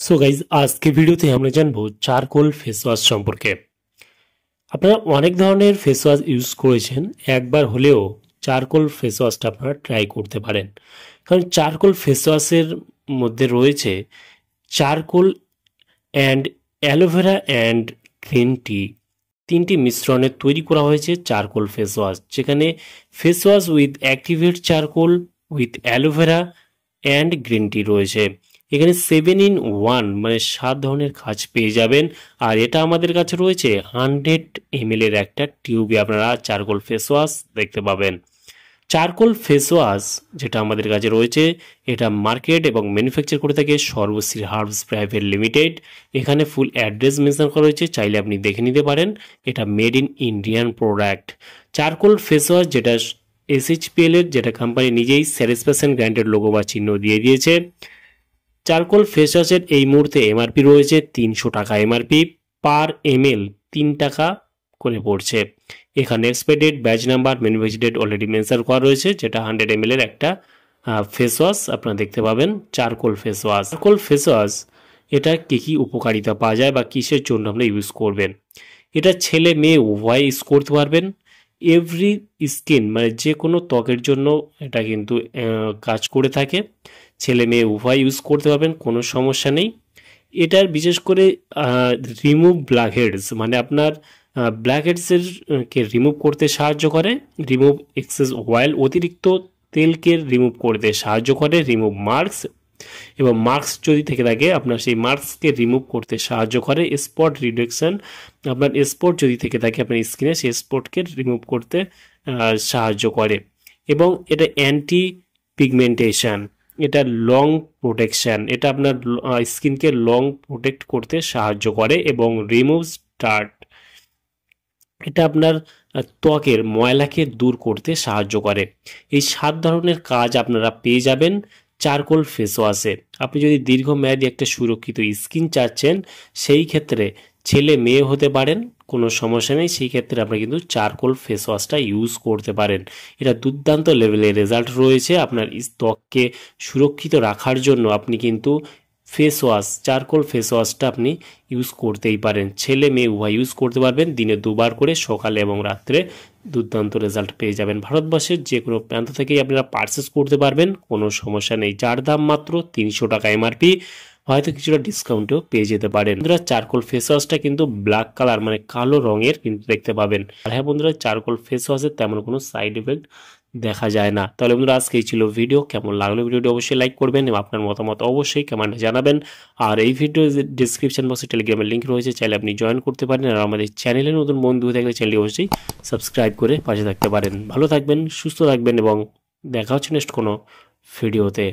So guys আজকে ভিডিওতে আমরা জানবো চারকোল ফেস ওয়াশ সম্পর্কে। আপনারা অনেক ধরনের ফেস ওয়াশ ইউজ করেছেন, একবার হলেও চারকোল ফেস ওয়াশটা আপনারা ট্রাই করতে পারেন। কারণ চারকোল ফেস ওয়াশের মধ্যে রয়েছে charcoal and aloe vera and green tea, তিনটি মিশ্রণে তৈরি করা হয়েছে চারকোল ফেস ওয়াশ, যেখানে face wash with activate charcoal with aloe vera and green tea রয়েছে। এখানে 7 in 1 মানে 7 ধরনের কাজ পেয়ে যাবেন। আর এটা আমাদের কাছে রয়েছে 100 ml এর একটা টিউবে আপনারা চারকোল ফেস ওয়াশ দেখতে পাবেন। চারকোল ফেস ওয়াশ যেটা আমাদের কাছে রয়েছে, এটা মার্কেট এবং ম্যানুফ্যাকচার করে থাকে সর্বশ্রী হার্বস প্রাইভেট লিমিটেড। এখানে ফুল অ্যাড্রেস মেনশন করা রয়েছে, চাইলে আপনি দেখে নিতে পারেন। এটা made in Indian product. Charcoal face wash যেটা SHPL এর, যেটা কোম্পানি নিজেই স্যাটিসফ্যাকশন গ্যারান্টেড লোগো বা চিহ্ন দিয়ে দিয়েছে। চারকোল ফেস ওয়াশের এই মুহূর্তে MRP রয়েছে 300 টাকা, MRP পার ml 3 টাকা করে পড়ছে। এখানে expire date, batch number, manufacture date already mention করা রয়েছে, যেটা 100 ml এর একটা ফেস ওয়াশ আপনারা দেখতে পাবেন। Charcoal face wash, charcoal face wash এটা কী উপকারিতা পাওয়া যায় বা কিসের জন্য আমরা ইউজ করবেন। এটা ছেলে মেয়ে উভয় ইউজ করতে পারবেন। এভরি স্কিন মানে যে কোনো ত্বকের জন্য এটা কিন্তু কাজ করে থাকে। ছেলে মেয়ে উভয় ইউজ করতে পারবেন, কোনো সমস্যা নেই। এটার বিশেষ করে রিমুভ ব্ল্যাক হেডস, মানে আপনার ব্ল্যাক হেডসের কে রিমুভ করতে সাহায্য করে। রিমুভ এক্সেস অয়েল, অতিরিক্ত তেলকে রিমুভ করতে সাহায্য করে। রিমুভ মার্কস, এবং মার্কস যদি থেকে থাকে আপনার সেই মার্কসকে রিমুভ করতে সাহায্য করে। স্পট রিডাকশন, আপনার স্পট যদি থেকে থাকে আপনার স্কিনে, সেই স্পটকে রিমুভ করতে সাহায্য করে। এবং এটা অ্যান্টি পিগমেন্টেশন, এটা লং প্রোটেকশন, এটা আপনার স্কিনকে লং প্রোটেক্ট করতে সাহায্য করে। এবং রিমুভ স্টার্ট, এটা আপনার ত্বকের ময়লাকে দূর করতে সাহায্য করে। এই 7 ধরনের কাজ আপনারা পেয়ে যাবেন চারকোল ফেস ওয়াশে। আপনি যদি দীর্ঘমেয়াদী একটা সুরক্ষিত স্কিন চাচ্ছেন, সেই ক্ষেত্রে ছেলে মেয়ে হতে পারেন, কোনো সমস্যা নেই। সেই ক্ষেত্রে আপনি কিন্তু চারকোল ফেস ওয়াশটা ইউজ করতে পারেন। এটা দুর্দান্ত লেভেলের রেজাল্ট রয়েছে। আপনার ত্বককে সুরক্ষিত রাখার জন্য আপনি কিন্তু ফেস ওয়াশ, চারকোল ফেস ওয়াশটা আপনি ইউজ করতেই পারেন। ছেলে মেয়ে উভয় ইউজ করতে পারবেন, দিনে 2 বার করে, সকালে এবং রাত্রে। দুর্দান্ত রেজাল্ট পেয়ে যাবেন। ভারতবর্ষের যে কোনো প্রান্ত থেকেই আপনারা পারচেস করতে পারবেন, কোনো সমস্যা নেই। যার দাম মাত্র 300 টাকা MRP, হয়তো কিছুটা ডিসকাউন্টও পেয়ে যেতে পারেন। বন্ধুরা, চারকোল ফেস ওয়াশটা কিন্তু ব্ল্যাক কালার মানে কালো রঙের কিন্তু দেখতে পাবেন। আর হ্যাঁ বন্ধুরা, চারকোল ফেস ওয়াশের তেমন কোনো সাইড এফেক্ট দেখা যায় না। তাহলে বন্ধুরা, আজকে এই ছিল ভিডিও। কেমন লাগলো ভিডিওটি অবশ্যই লাইক করবেন এবং আপনার মতামত অবশ্যই কমেন্টে জানাবেন। আর এই ভিডিও ডিসক্রিপশন বক্সে টেলিগ্রামের লিঙ্ক রয়েছে, চাইলে আপনি জয়েন করতে পারেন। আর আমাদের চ্যানেলে নতুন বন্ধু থাকলে চ্যানেলটি অবশ্যই সাবস্ক্রাইব করে পাশে থাকতে পারেন। ভালো থাকবেন, সুস্থ থাকবেন এবং দেখা হচ্ছে নেক্সট কোনো ভিডিওতে।